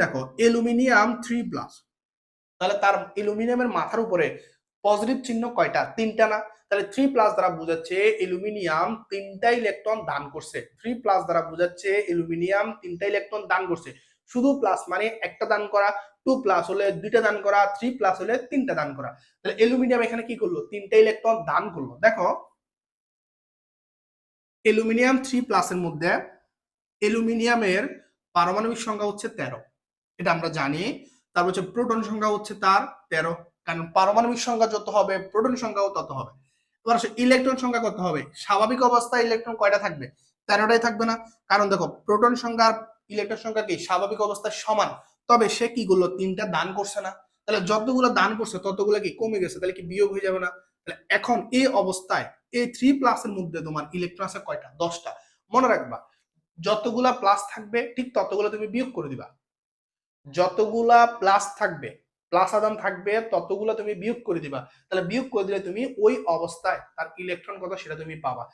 দেখো অ্যালুমিনিয়াম 3+, তাহলে তার অ্যালুমিনিয়ামের মাথার উপরে পজিটিভ চিহ্ন কয়টা? 3টা না? তাহলে 3+ দ্বারা বোঝাচ্ছে অ্যালুমিনিয়াম 3টা ইলেকট্রন দান করছে। 3+ দ্বারা বোঝাচ্ছে অ্যালুমিনিয়াম 3টা ইলেকট্রন দান করছে। শুধু প্লাস মানে একটা দান করা, 2+ হলে 2টা দান করা, 3+ হলে 3টা দান করা। তাহলে অ্যালুমিনিয়াম এখানে কি করলো? 3টা ইলেকট্রন দান করলো। দেখো অ্যালুমিনিয়াম 3+ এর মধ্যে অ্যালুমিনিয়ামের পারমাণবিক সংখ্যা হচ্ছে 13, এটা আমরা জানি। তারপর হচ্ছে প্রোটন সংখ্যা হচ্ছে তার 13, কারণ পারমাণবিক সংখ্যা যত হবে প্রোটন সংখ্যাও তত হবে। এবার আসলে ইলেকট্রন সংখ্যা কত হবে? স্বাভাবিক অবস্থায় ইলেকট্রন কয়টা থাকবে? 13টাই থাকবে না? কারণ দেখো প্রোটন সংখ্যা আর ইলেকট্রন সংখ্যা কি স্বাভাবিক অবস্থায় সমান, তবে সে কি করলো? 3টা দান করছে না? তাহলে যতগুলো দান করছে ততগুলো কি কমে গেছে? তাহলে কি বিয়োগ হয়ে যাবে না? তাহলে এখন এই অবস্থায় এই 3+ এর মধ্যে তোমার ইলেকট্রন আছে কয়টা? 10টা। মনে রাখবা, যতগুলা প্লাস থাকবে ঠিক ততগুলো তুমি বিয়োগ করে দিবা। যতগুলা প্লাস থাকবে, প্লাস আদান থাকবে, ততগুলো তুমি বিয়োগ করে দিবা। তাহলে বিয়োগ করে দিলে তুমি ওই অবস্থায় তার ইলেকট্রন কত সেটা তুমি পাবা।